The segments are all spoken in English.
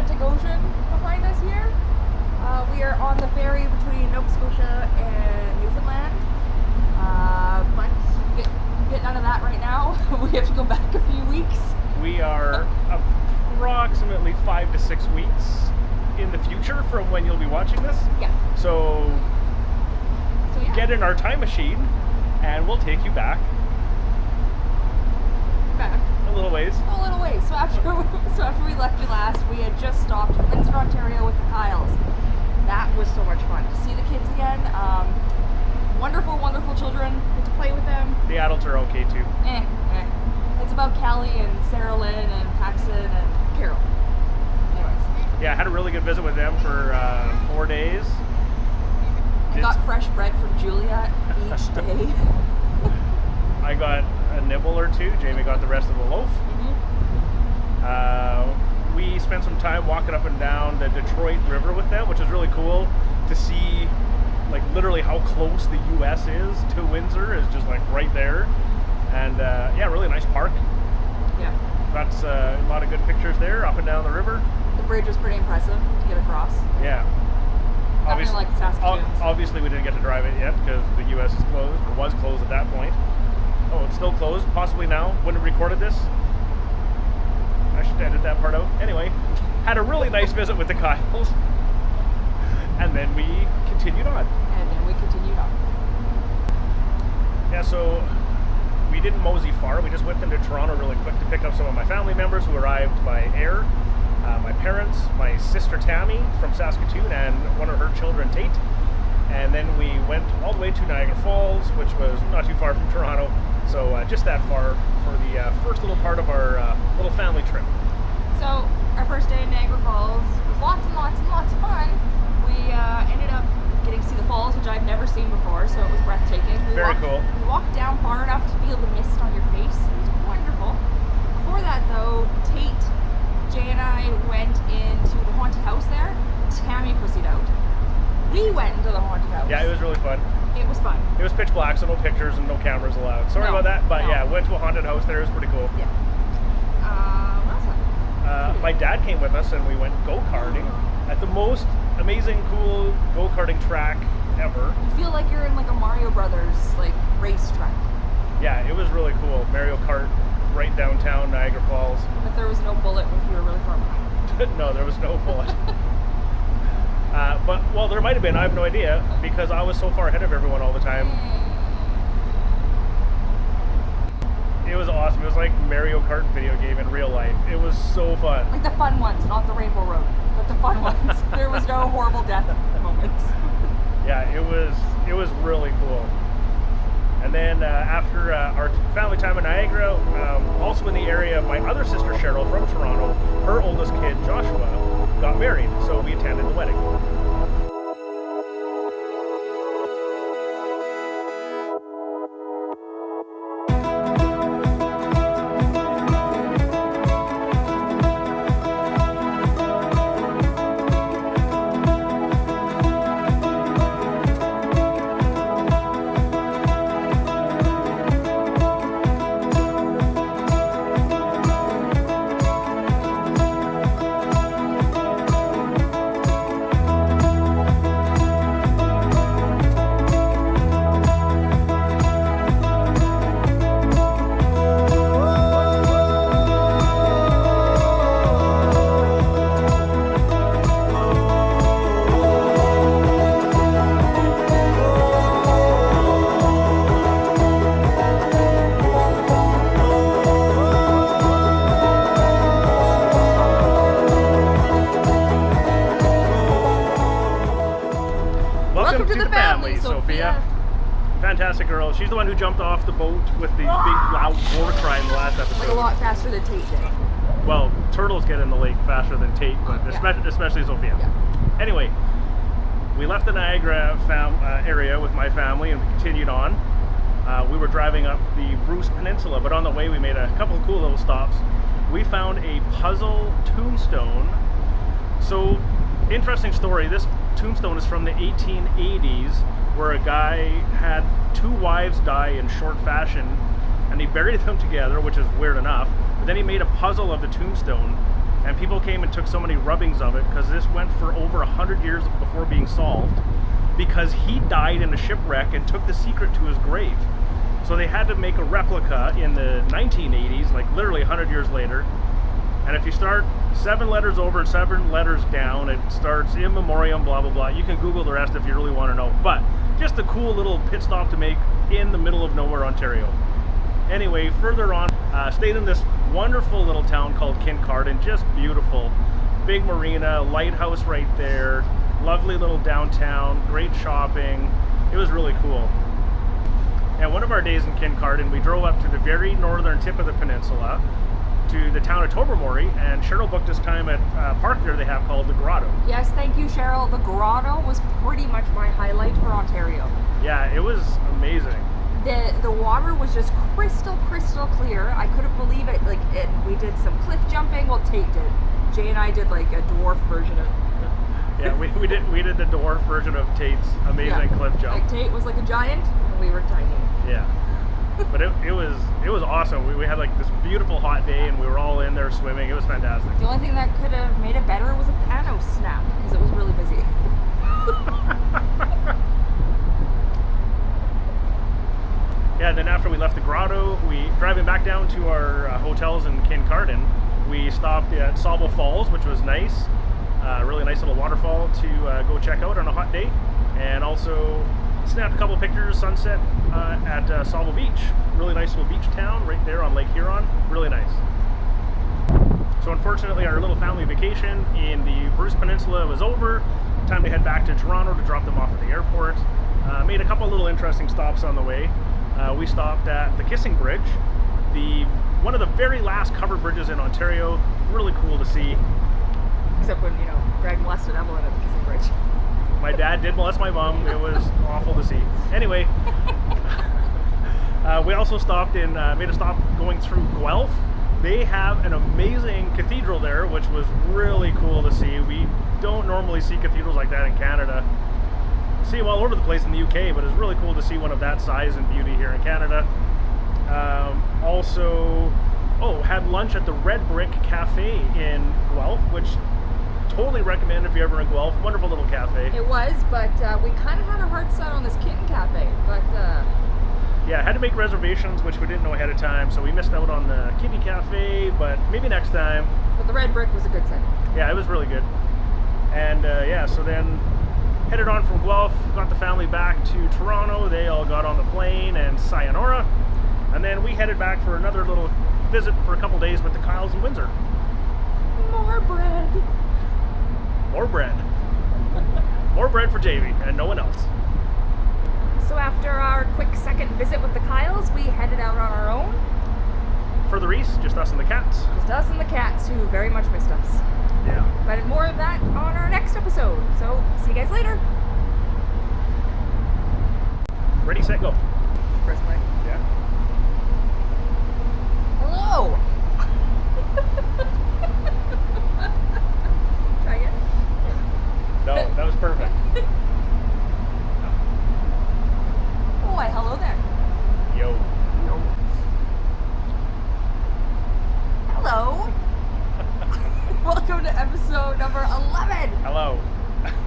Atlantic Ocean behind us here. We are on the ferry between Nova Scotia and Newfoundland. But you get none of that right now. We have to go back a few weeks. We are approximately 5 to 6 weeks in the future from when you'll be watching this. Yeah. So yeah. Get in our time machine and we'll take you back. A little ways. A little ways. So after we left you last, we had just stopped in Windsor, Ontario with the Kyles. That was so much fun to see the kids again. Wonderful, wonderful children. Get to play with them. The adults are okay too. It's about Callie and Sarah Lynn and Paxton and Carol. Anyways. Yeah, I had a really good visit with them for 4 days. I got fresh bread from Julia each day. I got a nibble or two. Jamie got the rest of the loaf. We spent some time walking up and down the Detroit River with them, which is really cool to see, like literally how close the U.S. is to Windsor. Is just like right there, and yeah, really nice park. Yeah, got a lot of good pictures there up and down the river. The bridge was pretty impressive to get across. Yeah. Nothing like Saskatoon. Obviously, we didn't get to drive it yet because the U.S. is closed, or was closed at that point. Oh, it's still closed, possibly now. When it recorded this, I should edit that part out. Anyway, had a really nice visit with the Kyles, and then we continued on. Yeah, so we didn't mosey far. We just whipped into Toronto really quick to pick up some of my family members who arrived by air. My parents, my sister Tammy from Saskatoon, and one of her children, Tate. And then we went all the way to Niagara Falls, which was not too far from Toronto. So just that far for the first little part of our little family trip. So our first day in Niagara Falls was lots and lots and lots of fun. We ended up getting to see the falls, which I've never seen before, so it was breathtaking. Very cool. We walked down far enough to feel the mist on your face. It was wonderful. Before that though, Tate, Jay and I went into the haunted house there. Tammy pussied out. We went into the haunted house. Yeah, it was really fun. It was fun. It was pitch black, so no pictures and no cameras allowed. Sorry about that, but yeah, went to a haunted house there. It was pretty cool. Yeah. What else? My dad came with us and we went go-karting at the most amazing, cool go-karting track ever. You feel like you're in like a Mario Brothers like race track. Yeah, it was really cool. Mario Kart right downtown Niagara Falls. But there was no bullet when you were really far behind. No, there was no bullet. But, well, there might have been, I have no idea, because I was so far ahead of everyone all the time. It was awesome. It was like Mario Kart video game in real life. It was so fun. Like the fun ones, not the Rainbow Road, but the fun ones. There was no horrible death moments. Yeah, it was really cool. And then after our family time in Niagara, also in the area, my other sister Cheryl from Toronto, her oldest kid Joshua got married, so we attended the wedding. Welcome to the family, Sophia. Fantastic girl. She's the one who jumped off the boat with the big loud war cry in the last episode. Like a lot faster than Tate did. Well, turtles get in the lake faster than Tate, but especially Sophia. Yeah. Anyway, we left the Niagara area with my family and we continued on. We were driving up the Bruce Peninsula, but on the way we made a couple of cool little stops. We found a puzzle tombstone. So, interesting story. This tombstone is from the 1880s, where a guy had two wives die in short fashion, and he buried them together, which is weird enough. But then he made a puzzle of the tombstone And people came and took so many rubbings of it because this went for over 100 years before being solved, because he died in a shipwreck and took the secret to his grave. So they had to make a replica in the 1980s, like literally 100 years later. And if you start 7 letters over and 7 letters down, it starts in memoriam, blah, blah, blah. You can Google the rest if you really want to know. But just a cool little pit stop to make in the middle of nowhere, Ontario. Anyway, further on, stayed in this wonderful little town called Kincardine, just beautiful. Big marina, lighthouse right there, lovely little downtown, great shopping. It was really cool. And one of our days in Kincardine, we drove up to the very northern tip of the peninsula to the town of Tobermory, and Cheryl booked us time at a park there they have called the Grotto. Yes, thank you, Cheryl. The Grotto was pretty much my highlight for Ontario. Yeah, it was amazing. The water was just crystal clear. I couldn't believe it. We did some cliff jumping. Well, Tate did. Jay and I did like a dwarf version of. Yeah, we did the dwarf version of Tate's amazing cliff jump. Like Tate was like a giant, and we were tiny. Yeah, but it was awesome. We had like this beautiful hot day, and we were all in there swimming. It was fantastic. The only thing that could have made it better was a piano snap because it was really busy. Yeah, then after we left the Grotto, driving back down to our hotels in Kincardine, we stopped at Salvo Falls, which was nice. Really nice little waterfall to go check out on a hot day. And also snapped a couple of pictures, sunset at Salvo Beach. Really nice little beach town right there on Lake Huron. Really nice. So unfortunately, our little family vacation in the Bruce Peninsula was over. Time to head back to Toronto to drop them off at the airport. Made a couple little interesting stops on the way. We stopped at the Kissing Bridge, one of the very last covered bridges in Ontario. Really cool to see. Except when, Greg molested Evelyn at the Kissing Bridge. My dad did molest my mom. It was awful to see. Anyway, we also made a stop going through Guelph. They have an amazing cathedral there, which was really cool to see. We don't normally see cathedrals like that in Canada. See them all over the place in the UK, but it's really cool to see one of that size and beauty here in Canada. Had lunch at the Red Brick Cafe in Guelph, which totally recommend if you're ever in Guelph. Wonderful little cafe. It was, but we kind of had our heart set on this kitten cafe. But yeah, had to make reservations, which we didn't know ahead of time, so we missed out on the kitty cafe. But maybe next time. But the Red Brick was a good setting. Yeah, it was really good. And so then headed on from Guelph, got the family back to Toronto. They all got on the plane and sayonara. And then we headed back for another little visit for a couple days with the Kyles in Windsor. More bread. More bread. More bread for Jamie and no one else. So after our quick second visit with the Kyles, we headed out on our own. Further east, just us and the cats. Just us and the cats, who very much missed us. Yeah. But more of that on our next episode. So see you guys later. Ready, set, go. Press play. Yeah. Hello. Try again. No, that was perfect. Oh, hello there. Yo. Hello. Welcome to episode number 11. Hello.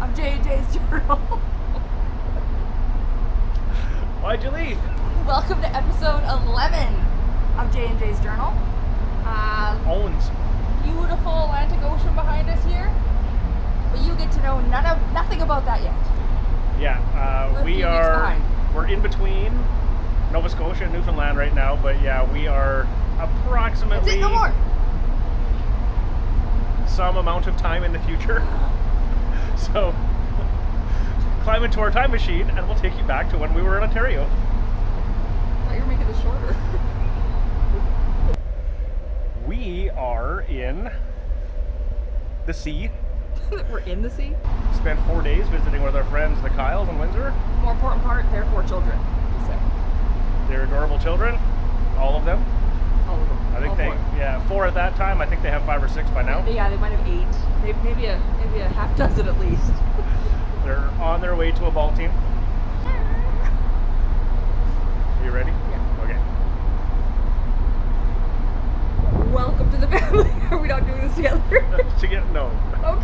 Of J&J's Journal. Why'd you leave? Welcome to episode 11 of J&J's Journal. Owens. Beautiful Atlantic Ocean behind us here, but you get to know nothing about that yet. Yeah, we're in between Nova Scotia and Newfoundland right now, but yeah, we are approximately That's it, no more. some amount of time in the future. So climb into our time machine and we'll take you back to when we were in Ontario. I thought you were making this shorter. We are in the sea. We're in the sea. Spent 4 days visiting with our friends, the Kyles in Windsor. More important part, they're 4 children. So. They're adorable children, all of them. All of them. I think all 4. 4 at that time. I think they have 5 or 6 by now. Yeah, they might have 8. Maybe a half dozen at least. They're on their way to a ball team. Are you ready? Yeah. Okay. Welcome to the family. Are we not doing this together? No.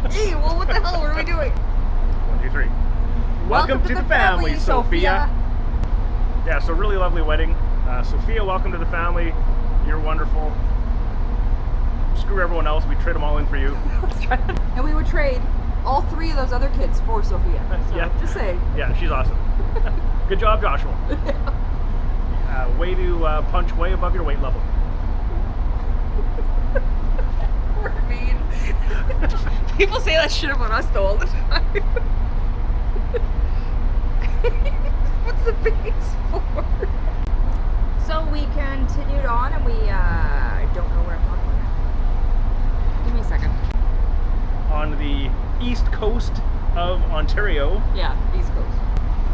Okay, well, what the hell are we doing? 1, 2, 3. Welcome to the family, Sophia. Yeah, so really lovely wedding. Sophia, welcome to the family. You're wonderful. Screw everyone else. We trade them all in for you. And we would trade all 3 of those other kids for Sophia. So, Yeah. just saying. Yeah, she's awesome. Good job, Joshua. Way to punch way above your weight level. We're mean. People say that shit about us though all the time. What's the base for? So we continued on and we I don't know where I'm talking about. Give me a second. On the east coast of Ontario. Yeah, East Coast.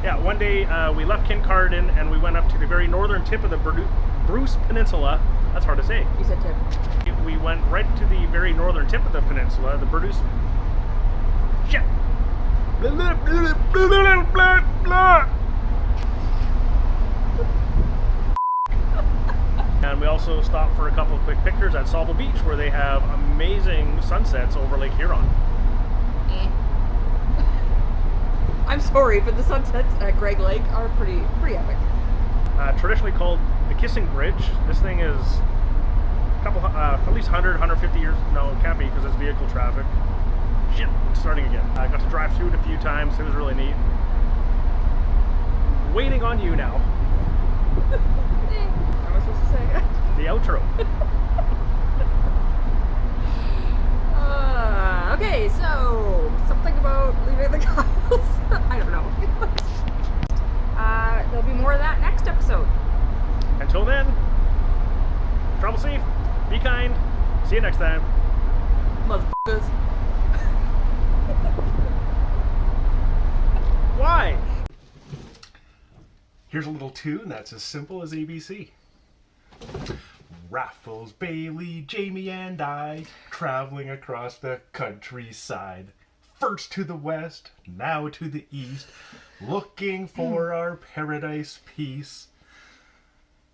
Yeah, one day we left Kincardine and we went up to the very northern tip of the Bruce Peninsula. That's hard to say. You said tip. We went right to the very northern tip of the peninsula, the Bruce. Shit. Blah, blah, blah, blah, blah, blah. And we also stopped for a couple of quick pictures at Salvo Beach, where they have amazing sunsets over Lake Huron. I'm sorry, but the sunsets at Greg Lake are pretty epic. Traditionally called the Kissing Bridge. This thing is a couple, at least 100, 150 years. No, it can't be because it's vehicle traffic. Shit, it's starting again. I got to drive through it a few times. It was really neat. Waiting on you now. What am I supposed to say? The outro. Okay, so something about leaving the Kyles. I don't know. There'll be more of that next episode. Until then, travel safe, be kind, see you next time. Motherfuckers. Why? Here's a little tune that's as simple as ABC. Raffles, Bailey, Jamie and I, traveling across the countryside. First to the west, now to the east, looking for our paradise peace.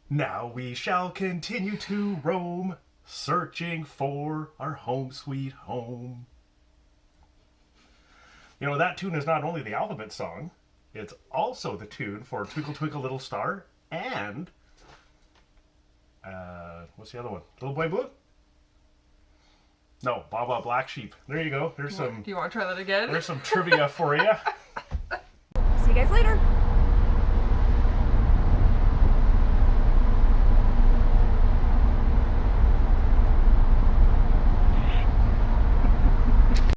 Now we shall continue to roam, searching for our home sweet home. You know, that tune is not only the alphabet song, it's also the tune for Twinkle Twinkle Little Star and what's the other one? Little Boy Blue? No, Baba Black Sheep. There you go. There's some. Do you want to try that again? There's some trivia for you. See you guys later.